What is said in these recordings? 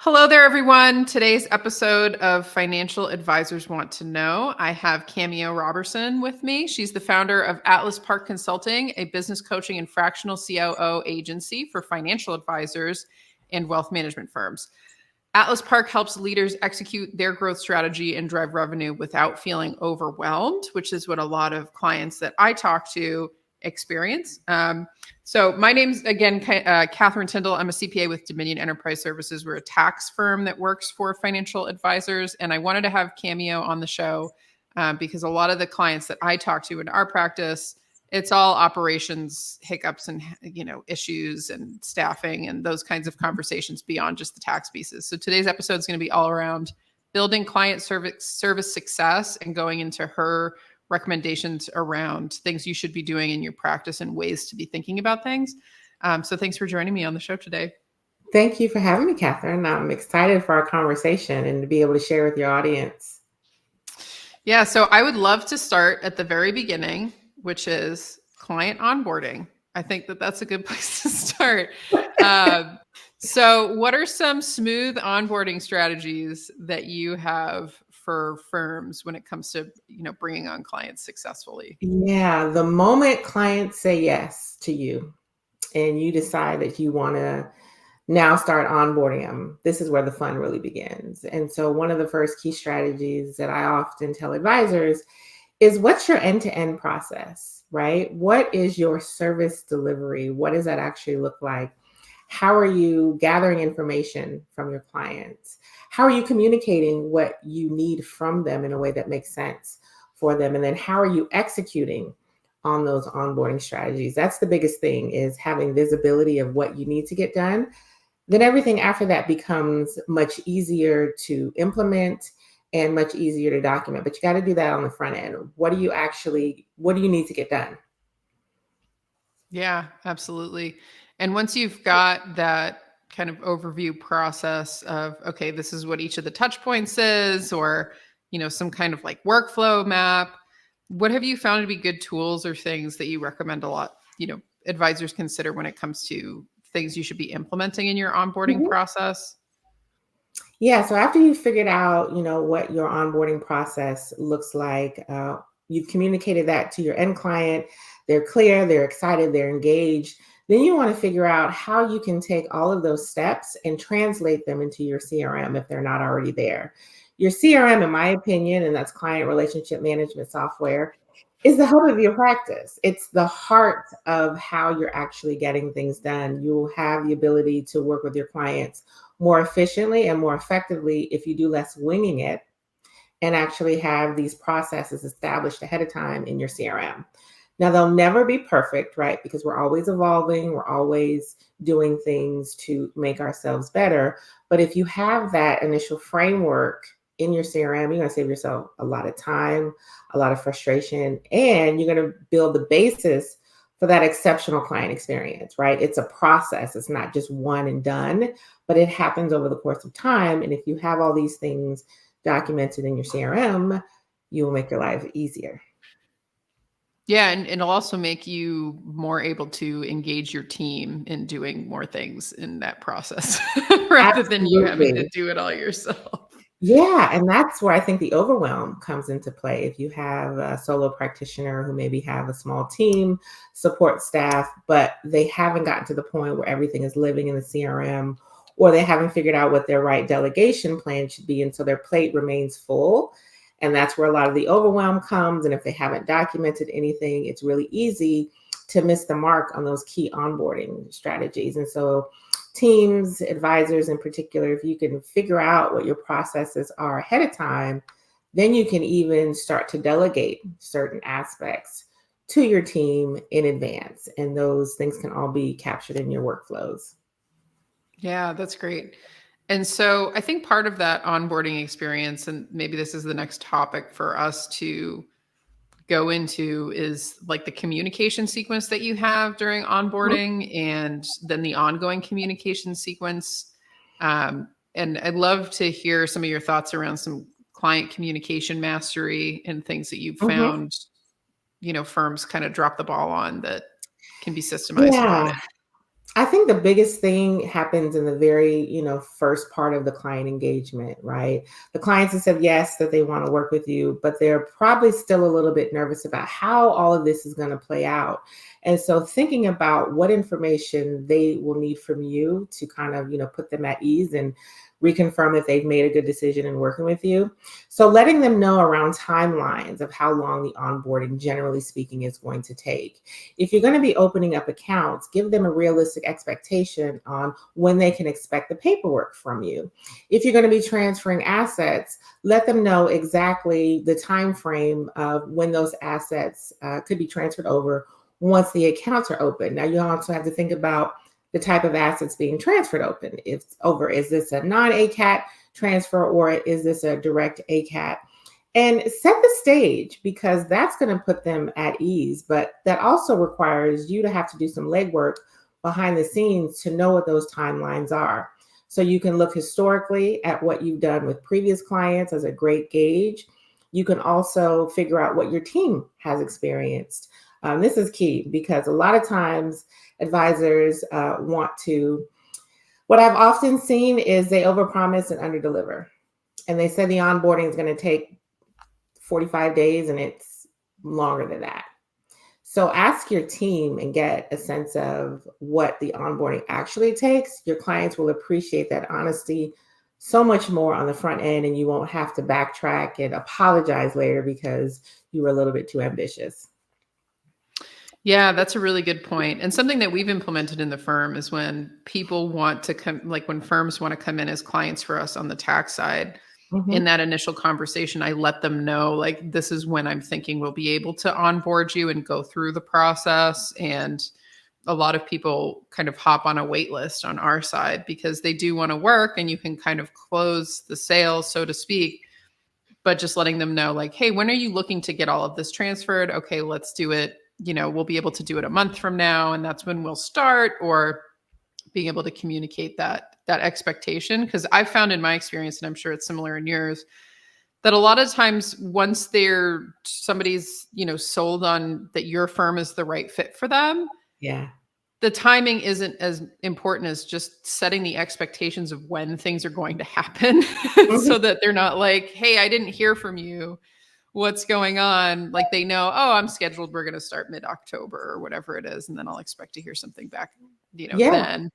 Hello there, everyone. Today's episode of Financial Advisors Want to Know. I have Cameo Roberson with me. She's the founder of Atlas Park Consulting, a business coaching and fractional COO agency for financial advisors and wealth management firms. Atlas Park helps leaders execute their growth strategy and drive revenue without feeling overwhelmed, which is what a lot of clients that I talk to experience. So my name's, again, Catherine Tindall. I'm a CPA with Dominion Enterprise Services. We're a tax firm that works for financial advisors. And I wanted to have Cameo on the show because a lot of the clients that I talk to in our practice, it's all operations hiccups and issues and staffing and those kinds of conversations beyond just the tax pieces. So today's episode is going to be all around building client service success and going into her recommendations around things you should be doing in your practice and ways to be thinking about things. So thanks for joining me on the show today. Thank you for having me, Catherine. I'm excited for our conversation and to be able to share with your audience. Yeah, so I would love to start at the very beginning, which is client onboarding. I think that that's a good place to start. So what are some smooth onboarding strategies that you have for firms when it comes to, bringing on clients successfully? Yeah, the moment clients say yes to you and you decide that you want to now start onboarding them, this is where the fun really begins. And so one of the first key strategies that I often tell advisors is, what's your end-to-end process, right? What is your service delivery? What does that actually look like? How are you gathering information from your clients? How are you communicating what you need from them in a way that makes sense for them? And then how are you executing on those onboarding strategies? That's the biggest thing, is having visibility of what you need to get done. Then everything after that becomes much easier to implement and much easier to document. But you got to do that on the front end. What do you need to get done? Yeah, absolutely. And once you've got that kind of overview process of, okay, this is what each of the touch points is, or, some kind of like workflow map, what have you found to be good tools or things that you recommend a lot, advisors consider when it comes to things you should be implementing in your onboarding process? Yeah, so after you've figured out, what your onboarding process looks like, you've communicated that to your end client, they're clear, they're excited, they're engaged, then you want to figure out how you can take all of those steps and translate them into your CRM if they're not already there. Your CRM, in my opinion, and that's client relationship management software, is the hub of your practice. It's the heart of how you're actually getting things done. You'll have the ability to work with your clients more efficiently and more effectively if you do less winging it and actually have these processes established ahead of time in your CRM. Now, they'll never be perfect, right? Because we're always evolving, we're always doing things to make ourselves better. But if you have that initial framework in your CRM, you're going to save yourself a lot of time, a lot of frustration, and you're going to build the basis for that exceptional client experience, right? It's a process. It's not just one and done, but it happens over the course of time. And if you have all these things documented in your CRM, you will make your life easier. Yeah, and it'll also make you more able to engage your team in doing more things in that process rather than you having to Absolutely. do it all yourself. Yeah, and that's where I think the overwhelm comes into play. If you have a solo practitioner who maybe have a small team, support staff, but they haven't gotten to the point where everything is living in the CRM, or they haven't figured out what their right delegation plan should be, and so their plate remains full. And that's where a lot of the overwhelm comes. And if they haven't documented anything, it's really easy to miss the mark on those key onboarding strategies. And so teams, advisors in particular, if you can figure out what your processes are ahead of time, then you can even start to delegate certain aspects to your team in advance. And those things can all be captured in your workflows. Yeah, that's great. And so I think part of that onboarding experience, and maybe this is the next topic for us to go into, is like the communication sequence that you have during onboarding and then the ongoing communication sequence. And I'd love to hear some of your thoughts around some client communication mastery and things that you've Mhm. found, firms kind of drop the ball on that can be systemized around Yeah. it. I think the biggest thing happens in the very, first part of the client engagement, right? The clients have said yes, that they want to work with you, but they're probably still a little bit nervous about how all of this is going to play out. And so thinking about what information they will need from you to kind of, put them at ease and reconfirm that they've made a good decision in working with you. So letting them know around timelines of how long the onboarding, generally speaking, is going to take. If you're going to be opening up accounts, give them a realistic expectation on when they can expect the paperwork from you. If you're going to be transferring assets, let them know exactly the time frame of when those assets could be transferred over once the accounts are open. Now, you also have to think about the type of assets being transferred over. Is this a non-ACAT transfer, or is this a direct ACAT? And set the stage, because that's going to put them at ease. But that also requires you to have to do some legwork behind the scenes to know what those timelines are. So you can look historically at what you've done with previous clients as a great gauge. You can also figure out what your team has experienced. This is key, because a lot of times advisors what I've often seen is they overpromise and underdeliver. And they said the onboarding is going to take 45 days, and it's longer than that. So ask your team and get a sense of what the onboarding actually takes. Your clients will appreciate that honesty so much more on the front end, and you won't have to backtrack and apologize later because you were a little bit too ambitious. Yeah, that's a really good point. And something that we've implemented in the firm is when people want to come, like when firms want to come in as clients for us on the tax side, in that initial conversation, I let them know, like, this is when I'm thinking we'll be able to onboard you and go through the process. And a lot of people kind of hop on a wait list on our side because they do want to work, and you can kind of close the sale, so to speak. But just letting them know, like, hey, when are you looking to get all of this transferred? Okay, let's do it. We'll be able to do it a month from now, and that's when we'll start, or being able to communicate that expectation. Because I've found in my experience, and I'm sure it's similar in yours, that a lot of times once somebody's, sold on that your firm is the right fit for them, Yeah. the timing isn't as important as just setting the expectations of when things are going to happen so that they're not like, hey, I didn't hear from you. What's going on? Like, they know, oh, I'm scheduled. We're going to start mid-October or whatever it is. And then I'll expect to hear something back, Yeah. then.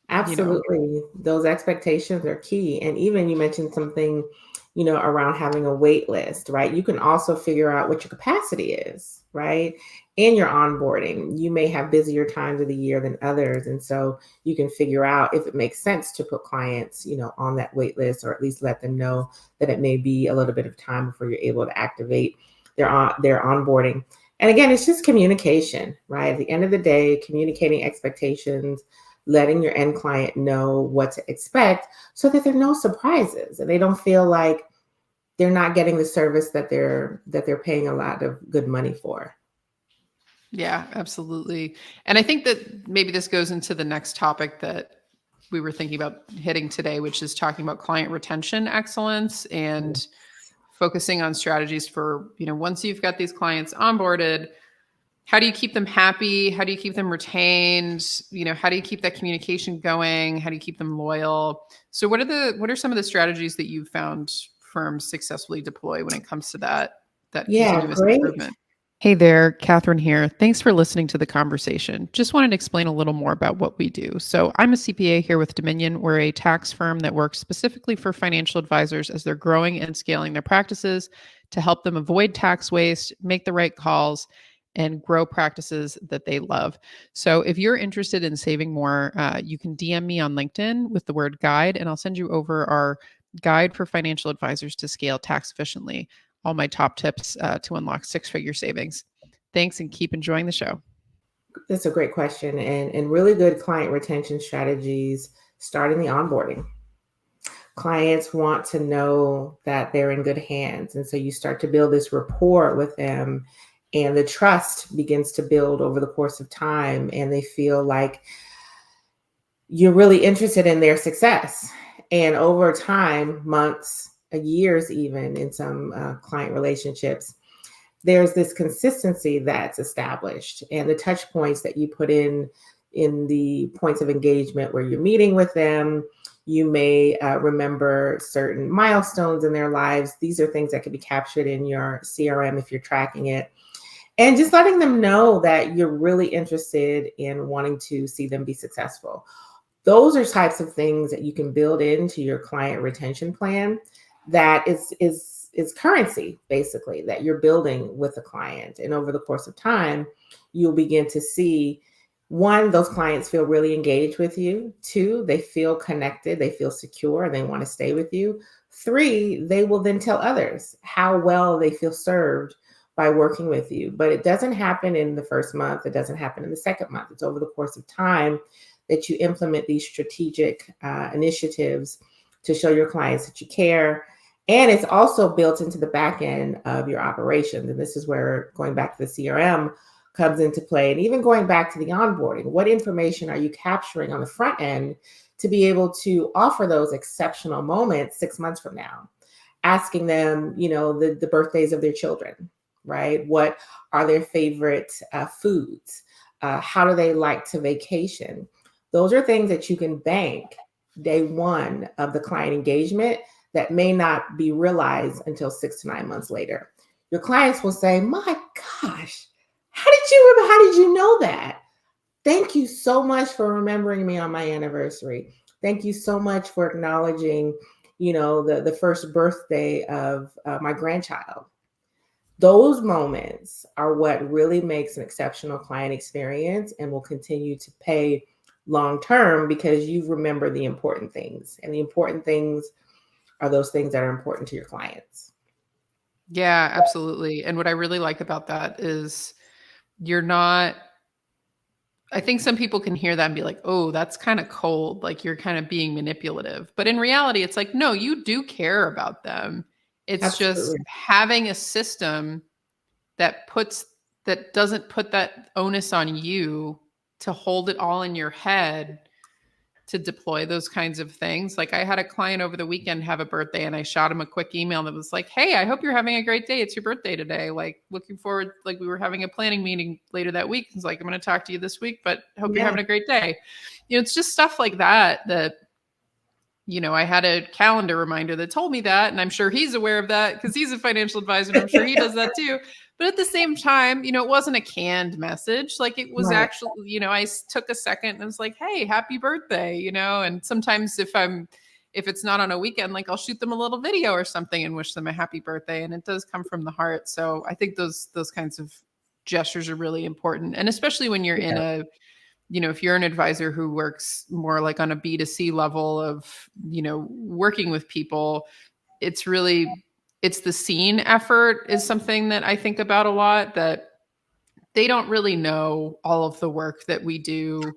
Absolutely. Those expectations are key. And even you mentioned something, around having a wait list, right? You can also figure out what your capacity is, right? And your onboarding. You may have busier times of the year than others. And so you can figure out if it makes sense to put clients, on that wait list, or at least let them know that it may be a little bit of time before you're able to activate their onboarding. And again, it's just communication, right? At the end of the day, communicating expectations, letting your end client know what to expect so that there are no surprises and they don't feel like they're not getting the service that they're paying a lot of good money for. Yeah, absolutely. And I think that maybe this goes into the next topic that we were thinking about hitting today, which is talking about client retention excellence and focusing on strategies for, once you've got these clients onboarded, how do you keep them happy? How do you keep them retained? How do you keep that communication going? How do you keep them loyal? So what are some of the strategies that you've found firms successfully deploy when it comes to that Yeah, continuous great. improvement? Hey there, Catherine here. Thanks for listening to the conversation. Just wanted to explain a little more about what we do. So I'm a CPA here with Dominion. We're a tax firm that works specifically for financial advisors as they're growing and scaling their practices to help them avoid tax waste, make the right calls, and grow practices that they love. So if you're interested in saving more, you can DM me on LinkedIn with the word guide, and I'll send you over our guide for financial advisors to scale tax efficiently. All my top tips to unlock six-figure savings. Thanks, and keep enjoying the show. That's a great question, and really good client retention strategies starting the onboarding. Clients want to know that they're in good hands. And so you start to build this rapport with them, and the trust begins to build over the course of time, and they feel like you're really interested in their success. And over time, months, years, even in some client relationships, there's this consistency that's established, and the touch points that you put in in the points of engagement where you're meeting with them. You may remember certain milestones in their lives. These are things that can be captured in your CRM if you're tracking it. And just letting them know that you're really interested in wanting to see them be successful. Those are types of things that you can build into your client retention plan that is currency, basically, that you're building with the client. And over the course of time, you'll begin to see, one, those clients feel really engaged with you. Two, they feel connected, they feel secure, and they want to stay with you. Three, they will then tell others how well they feel served by working with you. But it doesn't happen in the first month. It doesn't happen in the second month. It's over the course of time that you implement these strategic initiatives to show your clients that you care. And it's also built into the back end of your operations. And this is where going back to the CRM comes into play. And even going back to the onboarding, what information are you capturing on the front end to be able to offer those exceptional moments 6 months from now? Asking them, the birthdays of their children, right? What are their favorite foods? How do they like to vacation? Those are things that you can bank day one of the client engagement that may not be realized until 6 to 9 months later. Your clients will say, my gosh, how did you know that? Thank you so much for remembering me on my anniversary. Thank you so much for acknowledging, the first birthday of my grandchild. Those moments are what really makes an exceptional client experience and will continue to pay long term because you remember the important things. And the important things are those things that are important to your clients. Yeah, absolutely. And what I really like about that is I think some people can hear that and be like, oh, that's kind of cold. Like you're kind of being manipulative. But in reality, it's like, no, you do care about them. It's just Absolutely. having a system that doesn't put that onus on you to hold it all in your head to deploy those kinds of things. Like I had a client over the weekend have a birthday and I shot him a quick email that was like, hey, I hope you're having a great day. It's your birthday today. Like looking forward, like we were having a planning meeting later that week. It's like, I'm going to talk to you this week, but hope you're having a great day. It's just stuff like that, I had a calendar reminder that told me that, and I'm sure he's aware of that because he's a financial advisor and I'm sure he does that too. But at the same time, it wasn't a canned message. Like it was Right. actually, I took a second and was like, hey, happy birthday, and sometimes if it's not on a weekend, like I'll shoot them a little video or something and wish them a happy birthday. And it does come from the heart. So I think those kinds of gestures are really important. And especially when you're in if you're an advisor who works more like on a B2C level of, working with people, it's the scene effort is something that I think about a lot, that they don't really know all of the work that we do,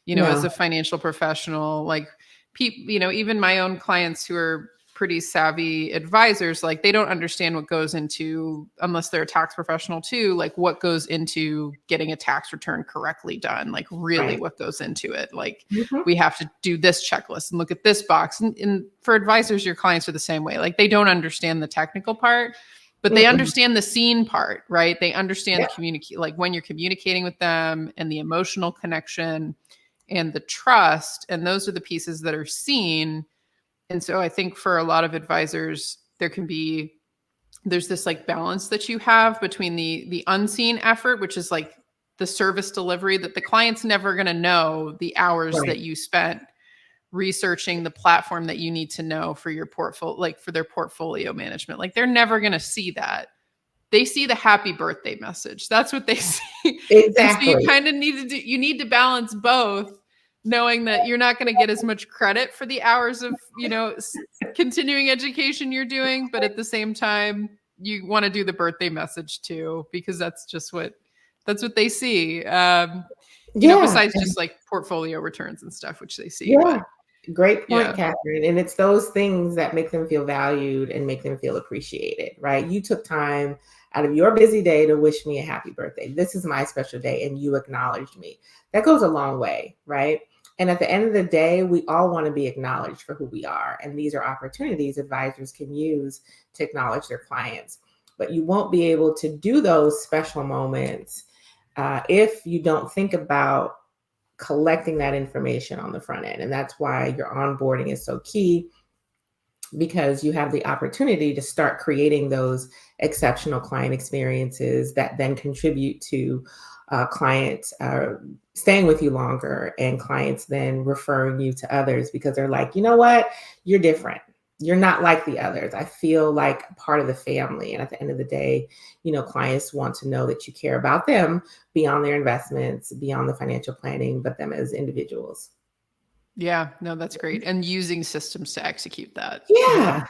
as a financial professional. Like people, even my own clients who are pretty savvy advisors, like they don't understand what goes into, unless they're a tax professional too, like what goes into getting a tax return correctly done, like really what goes into it. Like we have to do this checklist and look at this box. And for advisors, your clients are the same way. Like they don't understand the technical part, but they understand the scene part, right? They understand the communicate, like when you're communicating with them and the emotional connection and the trust. And those are the pieces that are seen. And so I think for a lot of advisors, there's this like balance that you have between the unseen effort, which is like the service delivery, that the client's never going to know the hours that you spent researching the platform that you need to know for your portfolio, like for their portfolio management. Like they're never going to see that. They see the happy birthday message. That's what they see. Exactly. And so you kind of need to balance both, knowing that you're not going to get as much credit for the hours of, continuing education you're doing, but at the same time, you want to do the birthday message too, because that's what they see. Besides just like portfolio returns and stuff, which they see. Yeah. But Great point, Catherine. And it's those things that make them feel valued and make them feel appreciated, right? You took time out of your busy day to wish me a happy birthday. This is my special day, and you acknowledged me. That goes a long way, right? And at the end of the day, we all want to be acknowledged for who we are. And these are opportunities advisors can use to acknowledge their clients. But you won't be able to do those special moments if you don't think about collecting that information on the front end. And that's why your onboarding is so key, because you have the opportunity to start creating those exceptional client experiences that then contribute to clients staying with you longer, and clients then referring you to others because they're like, you know what, you're different. You're not like the others. I feel like part of the family. And at the end of the day, clients want to know that you care about them beyond their investments, beyond the financial planning, but them as individuals. Yeah, no, that's great. And using systems to execute that. Yeah.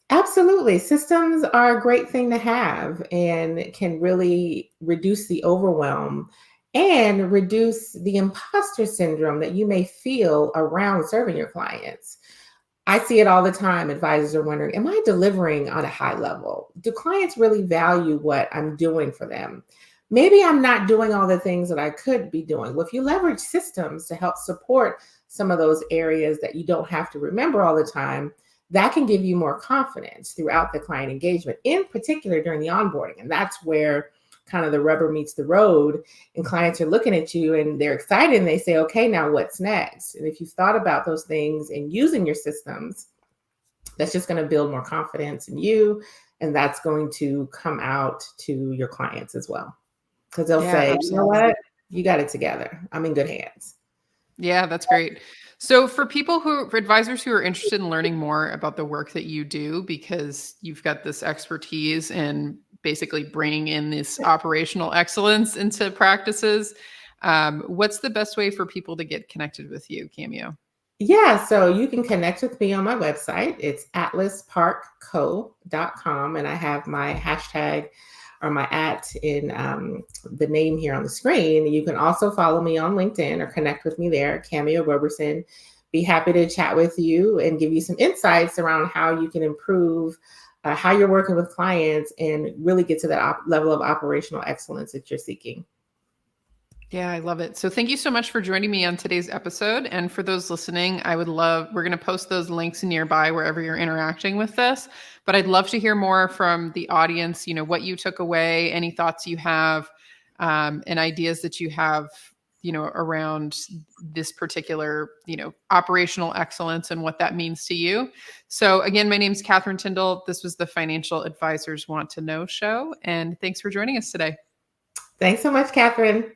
Absolutely. Systems are a great thing to have and can really reduce the overwhelm and reduce the imposter syndrome that you may feel around serving your clients. I see it all the time. Advisors are wondering, am I delivering on a high level? Do clients really value what I'm doing for them? Maybe I'm not doing all the things that I could be doing. Well, if you leverage systems to help support some of those areas that you don't have to remember all the time, that can give you more confidence throughout the client engagement, in particular during the onboarding. And that's where kind of the rubber meets the road, and clients are looking at you and they're excited and they say, okay, now what's next? And if you've thought about those things and using your systems, that's just going to build more confidence in you. And that's going to come out to your clients as well. Because they'll say, you know what? You got it together. I'm in good hands. Yeah, that's great. So for advisors who are interested in learning more about the work that you do, because you've got this expertise in basically bringing in this operational excellence into practices, what's the best way for people to get connected with you, Cameo? Yeah, so you can connect with me on my website. It's atlasparkco.com, and I have my hashtag or my in the name here on the screen. You can also follow me on LinkedIn or connect with me there, Cameo Roberson. Be happy to chat with you and give you some insights around how you can improve how you're working with clients and really get to that level of operational excellence that you're seeking. Yeah, I love it. So thank you so much for joining me on today's episode. And for those listening, we're going to post those links nearby wherever you're interacting with this. But I'd love to hear more from the audience, what you took away, any thoughts you have, and ideas that you have, around this particular, operational excellence and what that means to you. So again, my name's Catherine Tindall. This was the Financial Advisors Want to Know show. And thanks for joining us today. Thanks so much, Catherine.